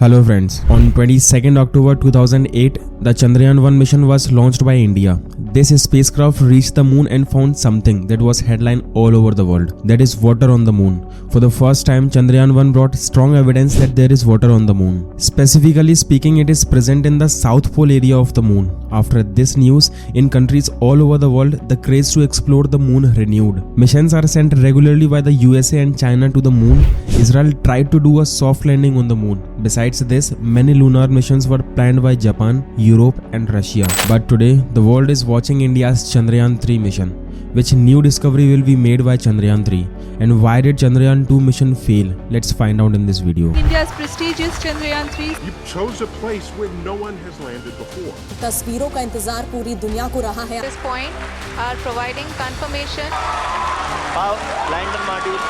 Hello friends, on 22nd October 2008, the Chandrayaan 1 mission was launched by India. This spacecraft reached the moon and found something that was headline all over the world, that is water on the moon. For the first time, Chandrayaan 1 brought strong evidence that there is water on the moon. Specifically speaking, it is present in the South Pole area of the moon. After this news, in countries all over the world, the craze to explore the moon renewed. Missions are sent regularly by the USA and China to the moon. Israel tried to do a soft landing on the moon. Besides this, many lunar missions were planned by Japan, Europe and Russia. But today, the world is watching India's Chandrayaan 3 mission. Which new discovery will be made by Chandrayaan 3? And why did Chandrayaan 2 mission fail? Let's find out in this video. India's prestigious Chandrayaan 3. You chose a place where no one has landed before. तस्वीरों का इंतजार पूरी दुनिया को रहा है. At this point are providing confirmation. Lander module.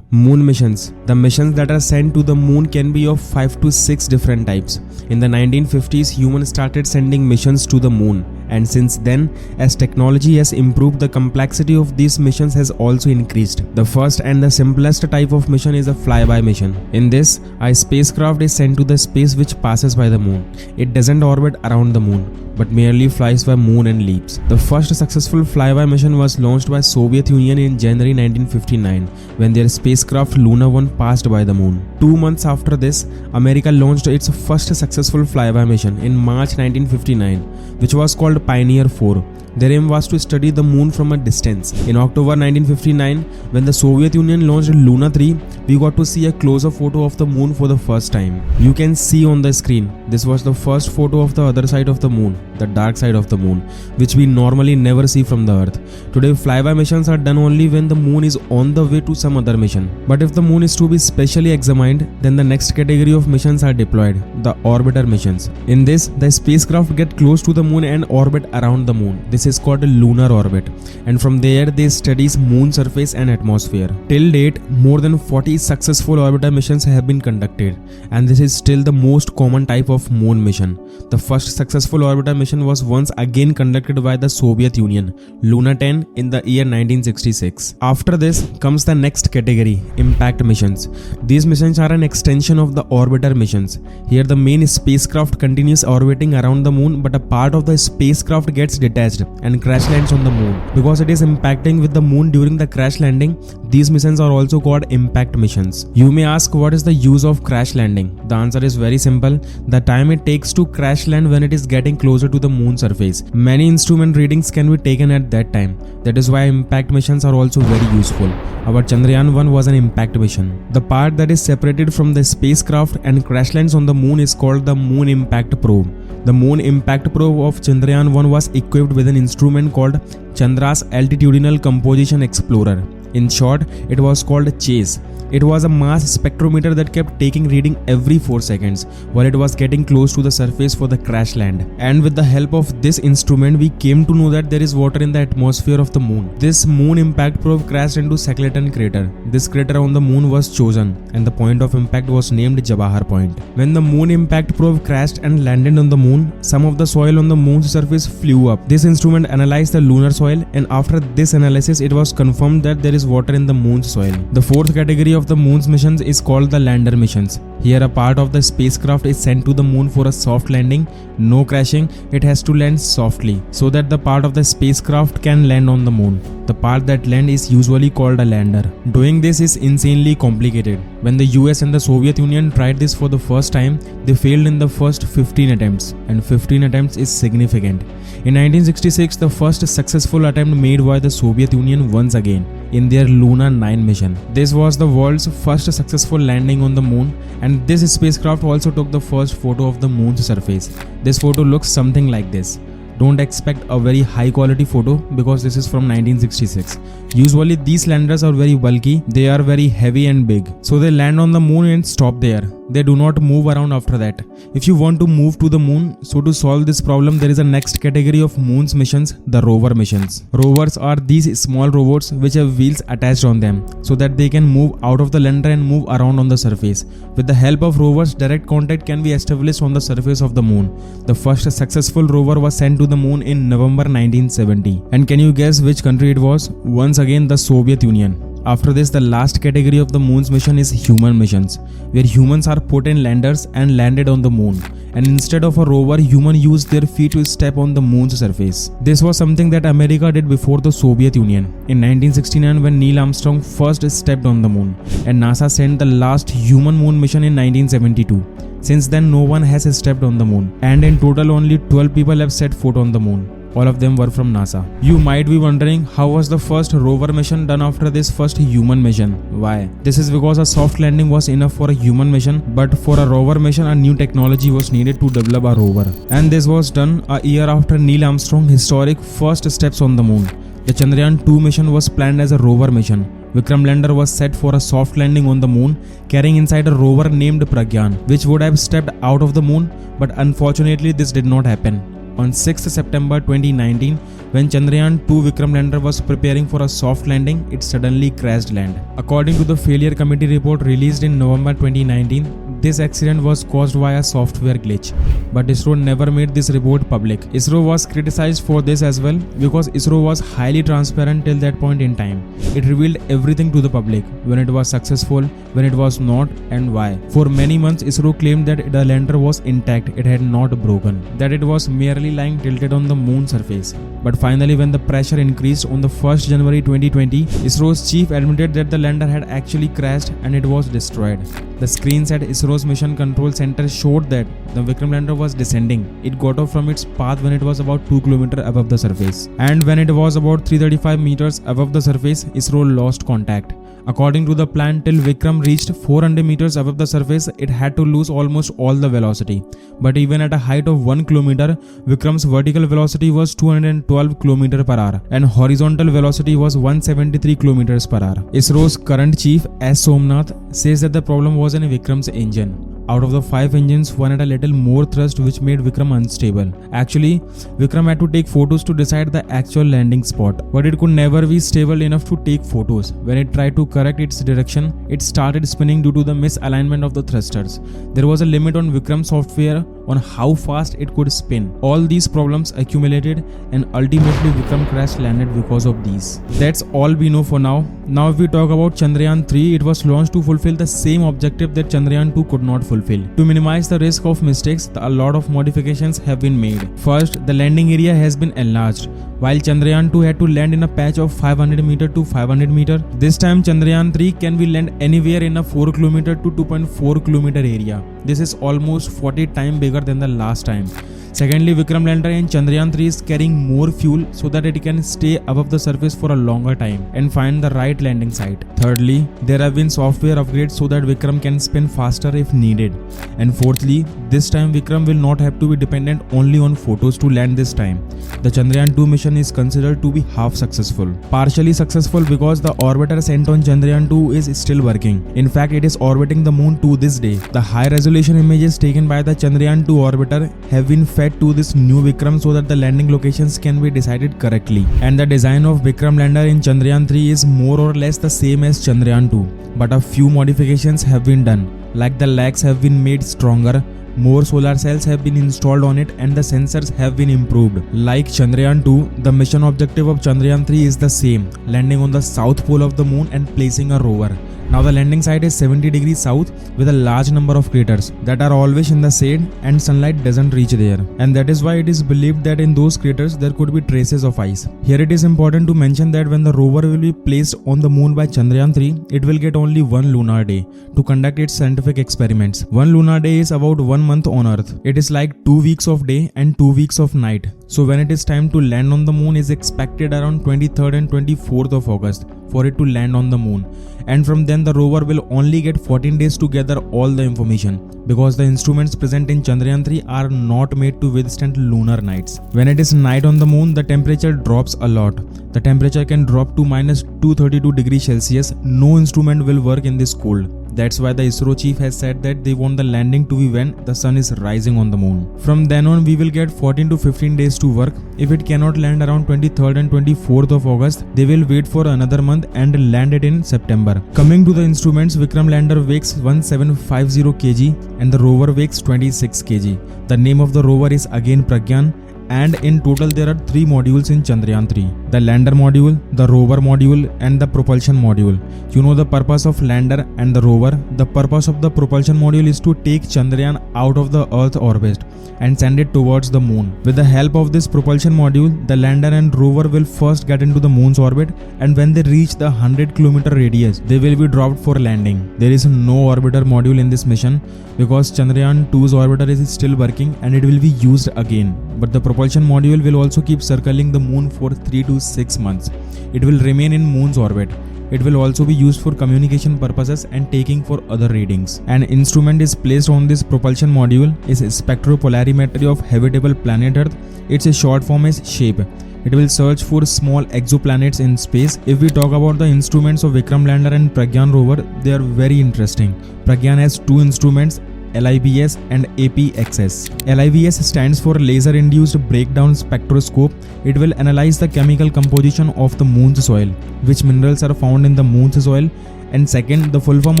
Moon missions. The missions that are sent to the moon can be of 5 to 6 different types. In the 1950s, humans started sending missions to the moon. And since then, as technology has improved, the complexity of these missions has also increased. The first and the simplest type of mission is a flyby mission. In this, a spacecraft is sent to the space which passes by the moon. It doesn't orbit around the moon, but merely flies by moon and leaves. The first successful flyby mission was launched by Soviet Union in January 1959 when their spacecraft Luna 1 passed by the moon. 2 months after this, America launched its first successful flyby mission in March 1959, which was called Pioneer 4. Their aim was to study the moon from a distance. In October 1959, when the Soviet Union launched Luna 3, we got to see a closer photo of the moon for the first time. You can see on the screen, this was the first photo of the other side of the moon, the dark side of the moon, which we normally never see from the Earth. Today, flyby missions are done only when the moon is on the way to some other mission. But if the moon is to be specially examined, then the next category of missions are deployed, the orbiter missions. In this, the spacecraft get close to the moon and orbit around the moon. This is called a lunar orbit, and from there they studies moon surface and atmosphere. Till date, more than 40 successful orbiter missions have been conducted, and this is still the most common type of moon mission. The first successful orbiter mission was once again conducted by the Soviet Union, Luna 10, in the year 1966. After this comes the next category, impact missions. These missions are an extension of the orbiter missions. Here the main spacecraft continues orbiting around the moon, but a part of the spacecraft gets detached and crash lands on the moon. Because it is impacting with the moon during the crash landing, these missions are also called impact missions. You may ask, what is the use of crash landing? The answer is very simple. The time it takes to crash land when it is getting closer to the moon surface. Many instrument readings can be taken at that time. That is why impact missions are also very useful. Our Chandrayaan 1 was an impact mission. The part that is separated from the spacecraft and crash lands on the moon is called the Moon Impact Probe. The Moon Impact Probe of Chandrayaan 1 was equipped with an instrument called Chandra's Altitudinal Composition Explorer. In short, it was called CHASE. It was a mass spectrometer that kept taking reading every 4 seconds while it was getting close to the surface for the crash land. And with the help of this instrument, we came to know that there is water in the atmosphere of the moon. This Moon Impact Probe crashed into Shackleton crater. This crater on the moon was chosen, and the point of impact was named Jawahar Point. When the Moon Impact Probe crashed and landed on the moon, some of the soil on the moon's surface flew up. This instrument analyzed the lunar soil, and after this analysis, it was confirmed that there is water in the moon's soil. The fourth category of the moon's missions is called the lander missions. Here a part of the spacecraft is sent to the moon for a soft landing, no crashing. It has to land softly so that the part of the spacecraft can land on the moon. The part that lands is usually called a lander. Doing this is insanely complicated. When the US and the Soviet Union tried this for the first time, they failed in the first 15 attempts, and 15 attempts is significant. In 1966, the first successful attempt made by the Soviet Union once again in their Luna 9 mission. This was the world's first successful landing on the moon, and this spacecraft also took the first photo of the moon's surface. This photo looks something like this. Don't expect a very high quality photo because this is from 1966. Usually these landers are very bulky, they are very heavy and big. So they land on the moon and stop there. They do not move around after that. If you want to move to the moon, so to solve this problem, there is a next category of moon's missions, the rover missions. Rovers are these small robots which have wheels attached on them so that they can move out of the lander and move around on the surface. With the help of rovers, direct contact can be established on the surface of the moon. The first successful rover was sent to the moon in November 1970. And can you guess which country it was? Once again, the Soviet Union. After this, the last category of the moon's mission is human missions, where humans are put in landers and landed on the moon. And instead of a rover, humans used their feet to step on the moon's surface. This was something that America did before the Soviet Union. In 1969, when Neil Armstrong first stepped on the moon, and NASA sent the last human moon mission in 1972. Since then, no one has stepped on the moon, and in total only 12 people have set foot on the moon. All of them were from NASA. You might be wondering, how was the first rover mission done after this first human mission? Why? This is because a soft landing was enough for a human mission, but for a rover mission a new technology was needed to develop a rover. And this was done a year after Neil Armstrong's historic first steps on the moon. The Chandrayaan 2 mission was planned as a rover mission. Vikram lander was set for a soft landing on the moon, carrying inside a rover named Pragyan, which would have stepped out of the moon, but unfortunately this did not happen. On 6th September 2019, when Chandrayaan 2 Vikram lander was preparing for a soft landing, it suddenly crashed land. According to the failure committee report released in November 2019, this accident was caused by a software glitch, but ISRO never made this report public. ISRO was criticized for this as well because ISRO was highly transparent till that point in time. It revealed everything to the public, when it was successful, when it was not, and why. For many months, ISRO claimed that the lander was intact, it had not broken, that it was merely lying tilted on the moon surface. But finally, when the pressure increased on the 1st January 2020, ISRO's chief admitted that the lander had actually crashed and it was destroyed. The screens at ISRO's Mission Control Center showed that the Vikram lander was descending. It got off from its path when it was about 2 km above the surface. And when it was about 335 meters above the surface, ISRO lost contact. According to the plan, till Vikram reached 400 meters above the surface, it had to lose almost all the velocity. But even at a height of 1 km, Vikram's vertical velocity was 212 km per hour and horizontal velocity was 173 km per hour. ISRO's current chief, S. Somnath, says that the problem was in Vikram's engine. Out of the 5 engines, one had a little more thrust which made Vikram unstable. Actually, Vikram had to take photos to decide the actual landing spot, but it could never be stable enough to take photos. When it tried to correct its direction, it started spinning due to the misalignment of the thrusters. There was a limit on Vikram's software on how fast it could spin. All these problems accumulated and ultimately Vikram crash landed because of these. That's all we know for now. Now if we talk about Chandrayaan 3, it was launched to fulfill the same objective that Chandrayaan 2 could not fulfill. To minimize the risk of mistakes, a lot of modifications have been made. First, the landing area has been enlarged. While Chandrayaan 2 had to land in a patch of 500 meter to 500 meter, this time Chandrayaan 3 can be land anywhere in a 4 km to 2.4 km area. This is almost 40 times bigger than the last time. Secondly, Vikram lander in Chandrayaan 3 is carrying more fuel so that it can stay above the surface for a longer time and find the right landing site. Thirdly, there have been software upgrades so that Vikram can spin faster if needed. And fourthly, this time Vikram will not have to be dependent only on photos to land this time. The Chandrayaan 2 mission is considered to be half successful. Partially successful because the orbiter sent on Chandrayaan 2 is still working. In fact, it is orbiting the moon to this day. The high resolution images taken by the Chandrayaan 2 orbiter have been fed to this new Vikram so that the landing locations can be decided correctly. And the design of Vikram lander in Chandrayaan 3 is more or less the same as Chandrayaan 2, but a few modifications have been done, like the legs have been made stronger, more solar cells have been installed on it, and the sensors have been improved. Like Chandrayaan 2, the mission objective of Chandrayaan 3 is the same, landing on the south pole of the moon and placing a rover. Now the landing site is 70 degrees south with a large number of craters that are always in the shade and sunlight doesn't reach there. And that is why it is believed that in those craters there could be traces of ice. Here it is important to mention that when the rover will be placed on the moon by Chandrayaan 3, it will get only 1 lunar day to conduct its scientific experiments. 1 lunar day is about 1 month on Earth. It is like 2 weeks of day and 2 weeks of night. So when it is time to land on the moon is expected around 23rd and 24th of August for it to land on the moon. And from then the rover will only get 14 days to gather all the information because the instruments present in Chandrayaan 3 are not made to withstand lunar nights. When it is night on the moon, the temperature drops a lot. The temperature can drop to minus 232 degrees Celsius. No instrument will work in this cold. That's why the ISRO chief has said that they want the landing to be when the sun is rising on the moon. From then on, we will get 14 to 15 days to work. If it cannot land around 23rd and 24th of August, they will wait for another month and land it in September. Coming to the instruments, Vikram lander weighs 1750 kg and the rover weighs 26 kg. The name of the rover is again Pragyan And in total there are 3 modules in Chandrayaan 3. The lander module, the rover module and the propulsion module. You know the purpose of lander and the rover. The purpose of the propulsion module is to take Chandrayaan out of the Earth orbit and send it towards the moon. With the help of this propulsion module, the lander and rover will first get into the moon's orbit, and when they reach the 100-kilometer radius, they will be dropped for landing. There is no orbiter module in this mission because Chandrayaan 2's orbiter is still working and it will be used again. But the propulsion module will also keep circling the moon for 3 to 6 months. It will remain in moon's orbit. It will also be used for communication purposes and taking for other readings. An instrument is placed on this propulsion module is spectropolarimetry of habitable planet Earth. Its short form is SHAPE. It will search for small exoplanets in space. If we talk about the instruments of Vikram lander and Pragyan rover, they are very interesting. Pragyan has 2 instruments, LIBS and APXS. LIBS stands for Laser Induced Breakdown Spectroscope. It will analyze the chemical composition of the moon's soil, which minerals are found in the moon's soil. And second, the full form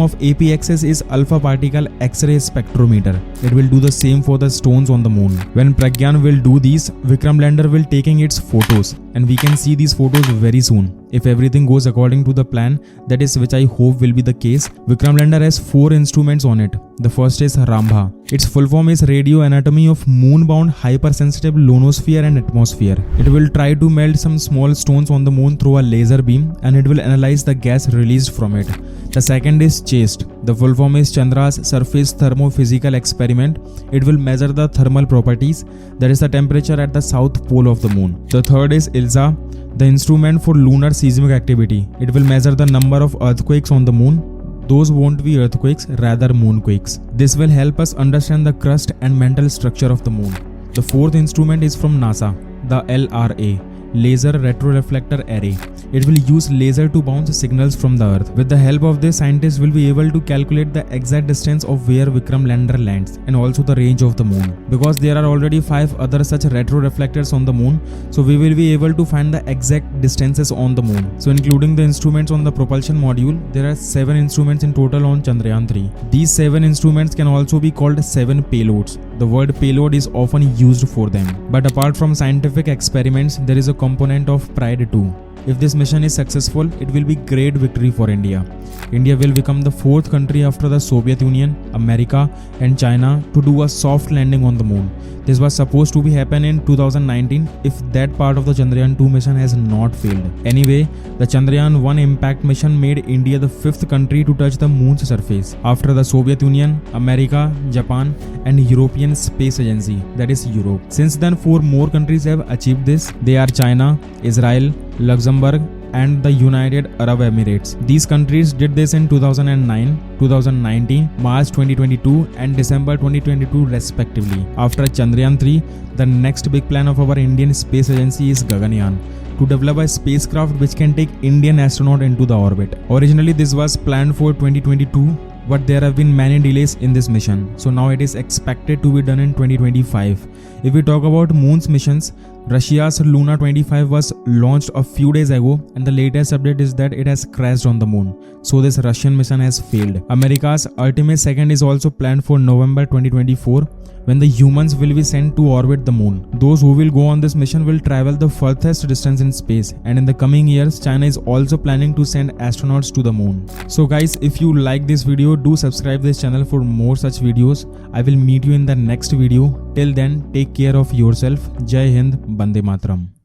of APXS is Alpha Particle X-ray Spectrometer. It will do the same for the stones on the moon. When Pragyan will do these, Vikram lander will taking its photos, and we can see these photos very soon. If everything goes according to the plan, that is which I hope will be the case, Vikram lander has 4 instruments on it. The first is Rambha. Its full form is Radio Anatomy of Moon-bound Hypersensitive Ionosphere and Atmosphere. It will try to melt some small stones on the moon through a laser beam, and it will analyze the gas released from it. The second is CHASTE. The full form is Chandra's Surface Thermophysical Experiment. It will measure the thermal properties, that is the temperature at the south pole of the moon. The third is ILSA, the instrument for lunar seismic activity. It will measure the number of earthquakes on the moon. Those won't be earthquakes, rather moonquakes. This will help us understand the crust and mantle structure of the moon. The fourth instrument is from NASA, the LRA, Laser Retroreflector Array. It will use laser to bounce signals from the Earth. With the help of this, scientists will be able to calculate the exact distance of where Vikram lander lands and also the range of the moon. Because there are already 5 other such retroreflectors on the moon, so we will be able to find the exact distances on the moon. So including the instruments on the propulsion module, there are 7 instruments in total on Chandrayaan 3. These 7 instruments can also be called 7 payloads. The word payload is often used for them. But apart from scientific experiments, there is a component of pride too. If this mission is successful, it will be great victory for India. India will become the 4th country after the Soviet Union, America and China to do a soft landing on the moon. This was supposed to be happen in 2019 if that part of the Chandrayaan 2 mission has not failed. Anyway, the Chandrayaan 1 impact mission made India the 5th country to touch the moon's surface after the Soviet Union, America, Japan and European Space Agency, that is Europe. Since then, 4 more countries have achieved this. They are China, Israel, Luxembourg and the United Arab Emirates. These countries did this in 2009, 2019, March 2022 and December 2022 respectively. After Chandrayaan 3, the next big plan of our Indian Space Agency is Gaganyaan, to develop a spacecraft which can take Indian astronaut into the orbit. Originally this was planned for 2022, but there have been many delays in this mission, so now it is expected to be done in 2025. If we talk about moon's missions, Russia's Luna 25 was launched a few days ago and the latest update is that it has crashed on the moon. So this Russian mission has failed. America's Artemis 2 is also planned for November 2024 when the humans will be sent to orbit the moon. Those who will go on this mission will travel the furthest distance in space, and in the coming years China is also planning to send astronauts to the moon. So guys, if you like this video, do subscribe this channel for more such videos. I will meet you in the next video. Till then, take care of yourself. Jai Hind, Bande Matram.